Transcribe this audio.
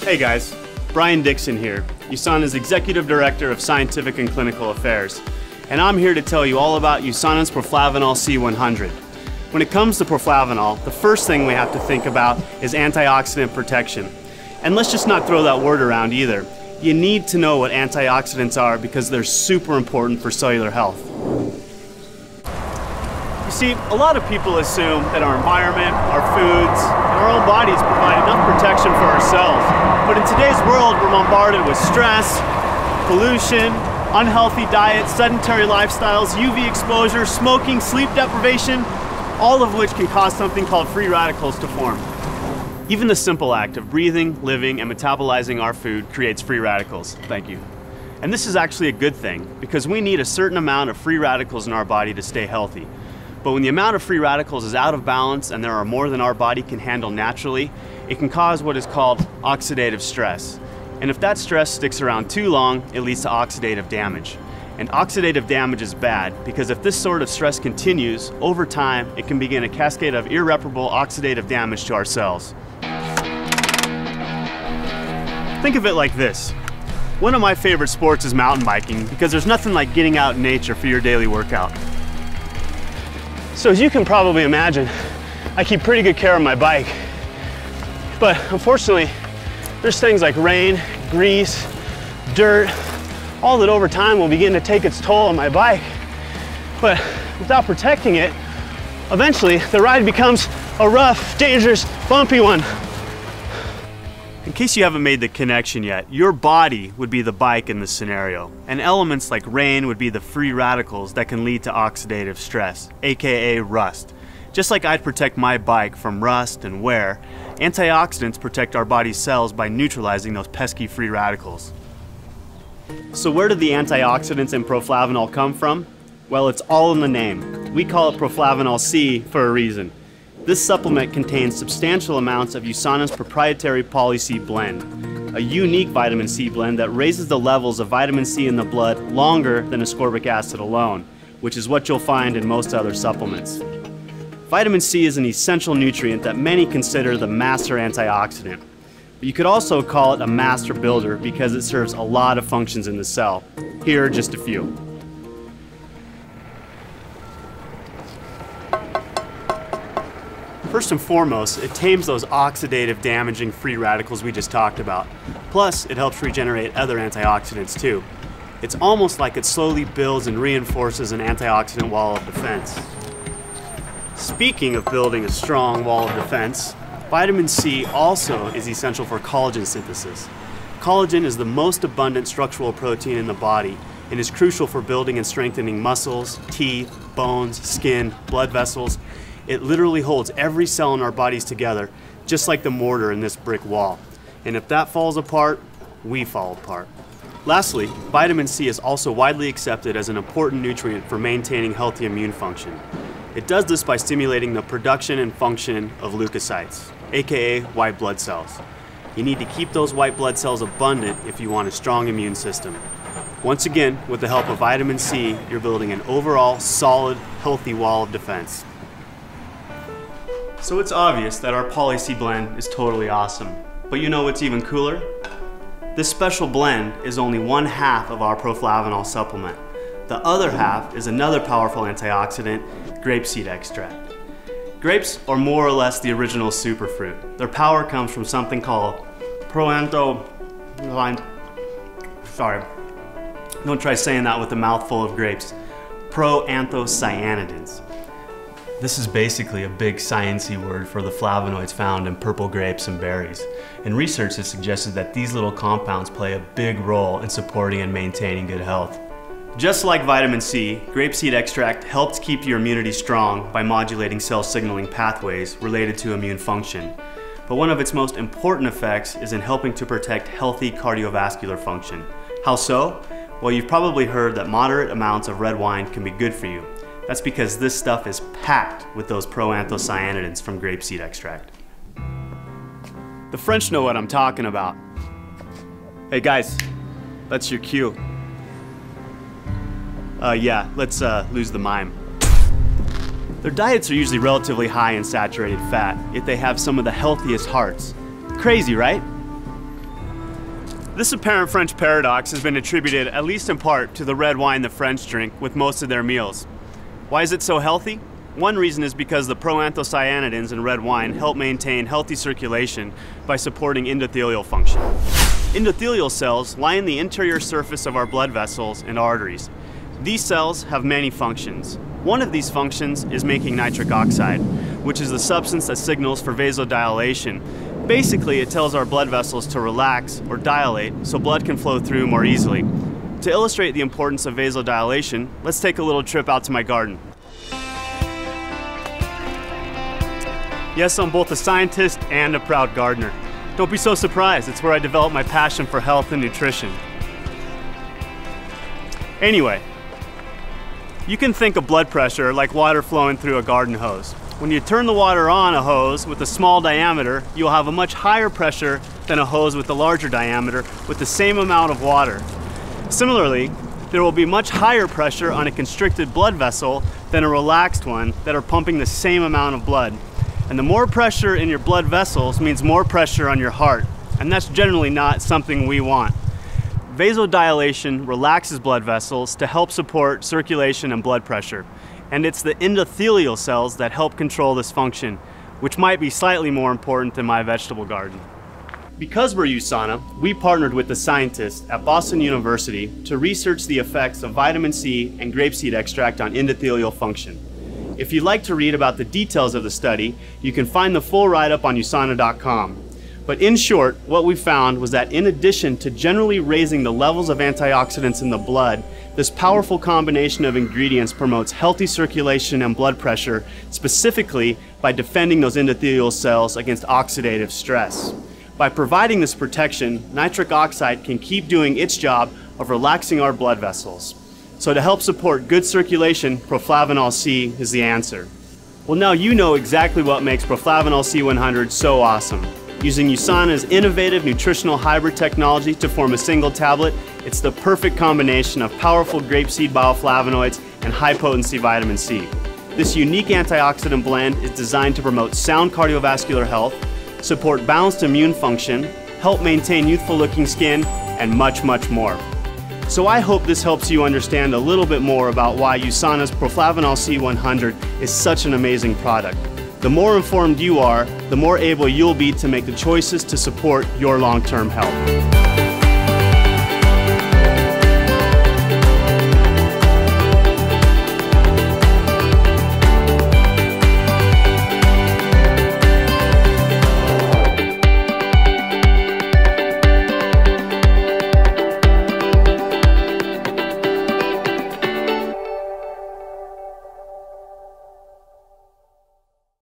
Hey guys, Brian Dixon here, USANA's Executive Director of Scientific and Clinical Affairs. And I'm here to tell you all about USANA's Proflavanol C100. When it comes to Proflavanol, the first thing we have to think about is antioxidant protection. And let's just not throw that word around either. You need to know what antioxidants are because they're super important for cellular health. You see, a lot of people assume that our environment, our foods, and our own bodies provide enough protection for ourselves. But in today's world, we're bombarded with stress, pollution, unhealthy diet, sedentary lifestyles, UV exposure, smoking, sleep deprivation, all of which can cause something called free radicals to form. Even the simple act of breathing, living, and metabolizing our food creates free radicals. Thank you. And this is actually a good thing because we need a certain amount of free radicals in our body to stay healthy. But when the amount of free radicals is out of balance and there are more than our body can handle naturally, it can cause what is called oxidative stress. And if that stress sticks around too long, it leads to oxidative damage. And oxidative damage is bad because if this sort of stress continues, over time, it can begin a cascade of irreparable oxidative damage to our cells. Think of it like this. One of my favorite sports is mountain biking because there's nothing like getting out in nature for your daily workout. So as you can probably imagine, I keep pretty good care of my bike. But unfortunately, there's things like rain, grease, dirt, all that over time will begin to take its toll on my bike. But without protecting it, eventually the ride becomes a rough, dangerous, bumpy one. In case you haven't made the connection yet, your body would be the bike in this scenario, and elements like rain would be the free radicals that can lead to oxidative stress, aka rust. Just like I'd protect my bike from rust and wear, antioxidants protect our body's cells by neutralizing those pesky free radicals. So where did the antioxidants in Proflavanol come from? Well, it's all in the name. We call it Proflavanol C for a reason. This supplement contains substantial amounts of USANA's proprietary Poly-C blend, a unique vitamin C blend that raises the levels of vitamin C in the blood longer than ascorbic acid alone, which is what you'll find in most other supplements. Vitamin C is an essential nutrient that many consider the master antioxidant. But you could also call it a master builder because it serves a lot of functions in the cell. Here are just a few. First and foremost, it tames those oxidative damaging free radicals we just talked about. Plus, it helps regenerate other antioxidants too. It's almost like it slowly builds and reinforces an antioxidant wall of defense. Speaking of building a strong wall of defense, vitamin C also is essential for collagen synthesis. Collagen is the most abundant structural protein in the body and is crucial for building and strengthening muscles, teeth, bones, skin, blood vessels. It literally holds every cell in our bodies together, just like the mortar in this brick wall. And if that falls apart, we fall apart. Lastly, vitamin C is also widely accepted as an important nutrient for maintaining healthy immune function. It does this by stimulating the production and function of leukocytes, aka white blood cells. You need to keep those white blood cells abundant if you want a strong immune system. Once again, with the help of vitamin C, you're building an overall solid, healthy wall of defense. So it's obvious that our Poly-C blend is totally awesome. But you know what's even cooler? This special blend is only one half of our Proflavanol supplement. The other half is another powerful antioxidant, grapeseed extract. Grapes are more or less the original superfruit. Their power comes from something called sorry, don't try saying that with a mouthful of grapes. Proanthocyanidins. This is basically a big sciencey word for the flavonoids found in purple grapes and berries. And research has suggested that these little compounds play a big role in supporting and maintaining good health. Just like vitamin C, grapeseed extract helps keep your immunity strong by modulating cell signaling pathways related to immune function. But one of its most important effects is in helping to protect healthy cardiovascular function. How so? Well, you've probably heard that moderate amounts of red wine can be good for you. That's because this stuff is packed with those proanthocyanidins from grapeseed extract. The French know what I'm talking about. Hey guys, that's your cue. Yeah, let's lose the mime. Their diets are usually relatively high in saturated fat, yet they have some of the healthiest hearts. Crazy, right? This apparent French paradox has been attributed, at least in part, to the red wine the French drink with most of their meals. Why is it so healthy? One reason is because the proanthocyanidins in red wine help maintain healthy circulation by supporting endothelial function. Endothelial cells lie in the interior surface of our blood vessels and arteries. These cells have many functions. One of these functions is making nitric oxide, which is the substance that signals for vasodilation. Basically, it tells our blood vessels to relax or dilate so blood can flow through more easily. To illustrate the importance of vasodilation, let's take a little trip out to my garden. Yes, I'm both a scientist and a proud gardener. Don't be so surprised, it's where I developed my passion for health and nutrition. Anyway, you can think of blood pressure like water flowing through a garden hose. When you turn the water on a hose with a small diameter, you'll have a much higher pressure than a hose with a larger diameter with the same amount of water. Similarly, there will be much higher pressure on a constricted blood vessel than a relaxed one that are pumping the same amount of blood. And the more pressure in your blood vessels means more pressure on your heart, and that's generally not something we want. Vasodilation relaxes blood vessels to help support circulation and blood pressure. And it's the endothelial cells that help control this function, which might be slightly more important than my vegetable garden. Because we're USANA, we partnered with the scientists at Boston University to research the effects of vitamin C and grapeseed extract on endothelial function. If you'd like to read about the details of the study, you can find the full write-up on usana.com. But in short, what we found was that in addition to generally raising the levels of antioxidants in the blood, this powerful combination of ingredients promotes healthy circulation and blood pressure, specifically by defending those endothelial cells against oxidative stress. By providing this protection, nitric oxide can keep doing its job of relaxing our blood vessels. So to help support good circulation, Proflavanol C is the answer. Well, now you know exactly what makes Proflavanol C100 so awesome. Using USANA's innovative nutritional hybrid technology to form a single tablet, it's the perfect combination of powerful grapeseed bioflavonoids and high-potency vitamin C. This unique antioxidant blend is designed to promote sound cardiovascular health, support balanced immune function, help maintain youthful-looking skin, and much, much more. So I hope this helps you understand a little bit more about why USANA's Proflavanol C100 is such an amazing product. The more informed you are, the more able you'll be to make the choices to support your long-term health.